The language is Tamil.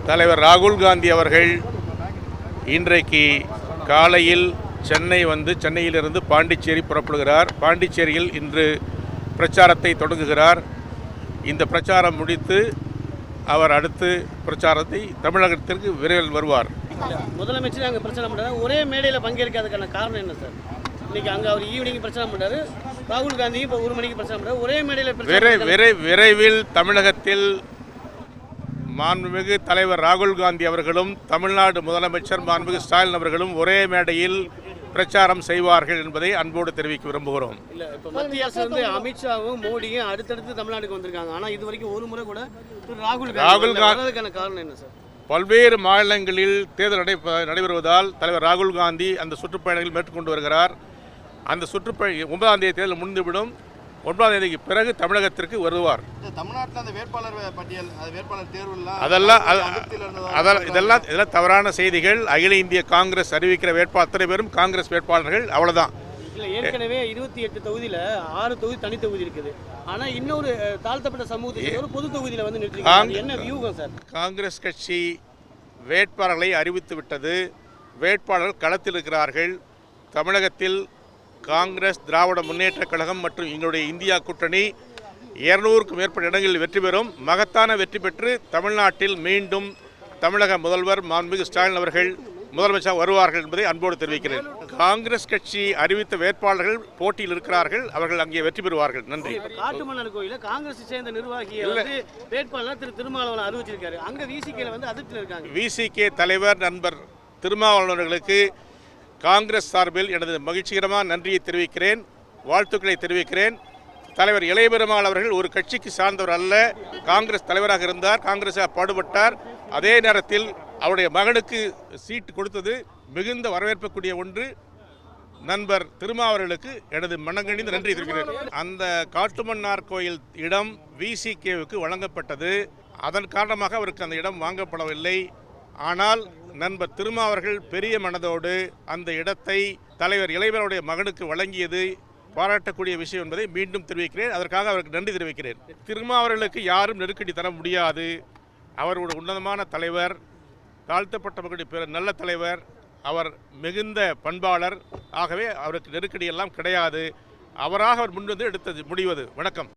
தலைவர் ராகுல் காந்தி அவர்கள் இன்றைக்கு காலையில் சென்னை வந்து சென்னையிலிருந்து பாண்டிச்சேரி புறப்படுகிறார். பாண்டிச்சேரியில் இன்று பிரச்சாரத்தை தொடங்குகிறார். இந்த பிரச்சாரம் முடித்து அவர் அடுத்து பிரச்சாரத்தை தமிழகத்திற்கு விரைவில் வருவார். முதலமைச்சர் அங்கே பிரச்சாரம் பண்ணுறாரு, ஒரே மேடையில் பங்கேற்காததுக்கான காரணம் என்ன சார்? இன்னைக்கு அங்கே அவர் ஈவினிங் பிரச்சாரம் பண்ணுறாரு, ராகுல் காந்தி இப்போ 1 மணிக்கு பிரச்சாரம் பண்ணுறாரு, ஒரே மேடையில் விரைவில் தமிழகத்தில் மாண்புமிகு தலைவர் ராகுல் காந்தி அவர்களும் தமிழ்நாடு முதலமைச்சர் மாண்புமிகு ஸ்டாலின் அவர்களும் ஒரே மேடையில் பிரச்சாரம் செய்வார்கள் என்பதை அன்போடு தெரிவிக்க விரும்புகிறோம். இல்லை, இப்போ மத்திய அரசு வந்து அமித்ஷாவும் மோடியும் அடுத்தடுத்து தமிழ்நாட்டுக்கு வந்திருக்காங்க. ஆனால் இது வரைக்கும் ஒரு முறை கூட ராகுல் காந்திக்கான காரணம் என்ன சார்? பல்வேறு மாநிலங்களில் தேர்தல் நடைபெறுவதால் தலைவர் ராகுல் காந்தி அந்த சுற்றுப்பயணங்கள் மேற்கொண்டு வருகிறார். அந்த சுற்றுப்பயணம் 9ஆம் தேதி தேர்தல் முடிந்துவிடும். 9ஆம் தேதிக்கு பிறகு தமிழகத்திற்கு வருவார். தமிழ்நாட்டில் அந்த வேட்பாளர் பட்டியல், வேட்பாளர் தேர்வுலாம் இதெல்லாம் தவறான செய்திகள். அகில இந்திய காங்கிரஸ் அறிவிக்கிற வேட்பாளர் அத்தனை பேரும் காங்கிரஸ் வேட்பாளர்கள், அவ்வளவுதான். இல்லை, ஏற்கனவே 28 தொகுதியில் 6 தொகுதி தனி தொகுதி இருக்குது. ஆனால் இன்னொரு தாழ்த்தப்பட்ட சமூகத்துக்கு ஒரு பொது தொகுதியில் வந்து நிறுத்திருக்காங்க. என்ன வியூகம் சார்? காங்கிரஸ் கட்சி வேட்பாளர்களை அறிவித்து விட்டது. வேட்பாளர்கள் களத்தில் இருக்கிறார்கள். தமிழகத்தில் காங்கிரஸ், திராவிட முன்னேற்ற கழகம் மற்றும் எங்களுடைய இந்தியா கூட்டணி 200க்கும் மேற்பட்ட இடங்களில் வெற்றி பெறும். மகத்தான வெற்றி பெற்று தமிழ்நாட்டில் மீண்டும் தமிழக முதல்வர் மாண்புமிகு ஸ்டாலின் அவர்கள் முதலமைச்சர் வருவார்கள் என்பதை அன்போடு தெரிவிக்கிறேன். காங்கிரஸ் கட்சி அறிவித்த வேட்பாளர்கள் போட்டியில் இருக்கிறார்கள். அவர்கள் அங்கே வெற்றி பெறுவார்கள். நன்றி. காட்டுமன்னார் கோயிலில் காங்கிரஸ் சேர்ந்த நிர்வாகி வேட்பாளர் திரு திருமாவளவன் அறிவிச்சிருக்காரு. அங்கே விசிகேல வந்து அதிர்ச்சியில் இருக்காங்க. விசிகே தலைவர் நண்பர் திருமாவளவர்களுக்கு காங்கிரஸ் சார்பில் எனது மகிழ்ச்சிகரமான நன்றியை தெரிவிக்கிறேன், வாழ்த்துக்களை தெரிவிக்கிறேன். தலைவர் இளையபெருமாள் அவர்கள் ஒரு கட்சிக்கு சார்ந்தவர் அல்ல, காங்கிரஸ் தலைவராக இருந்தார், காங்கிரஸாக பாடுபட்டார். அதே நேரத்தில் அவருடைய மகனுக்கு சீட்டு கொடுத்தது மிகுந்த வரவேற்பக்கூடிய ஒன்று. நண்பர் திருமாவர்களுக்கு எனது மனங்கணிந்து நன்றி தெரிவிக்கிறேன். அந்த காட்டுமன்னார் கோயில் இடம் விசிகேவுக்கு வழங்கப்பட்டது. அதன் காரணமாக அவருக்கு அந்த இடம் வாங்கப்படவில்லை. ஆனால் நண்பர் திருமாவர்கள் பெரிய மனதோடு அந்த இடத்தை தலைவர் இளையவருடைய மகனுக்கு வழங்கியது பாராட்டக்கூடிய விஷயம் என்பதை மீண்டும் தெரிவிக்கிறேன். அதற்காக அவருக்கு நன்றி தெரிவிக்கிறேன். திருமாவர்களுக்கு யாரும் நெருக்கடி தர முடியாது. அவருடைய உன்னதமான தலைவர், தாழ்த்தப்பட்ட மக்களுடைய நல்ல தலைவர், அவர் மிகுந்த பண்பாளர். ஆகவே அவருக்கு நெருக்கடி எல்லாம் கிடையாது. அவராக அவர் முன்வந்து எடுத்தது முடிவது. வணக்கம்.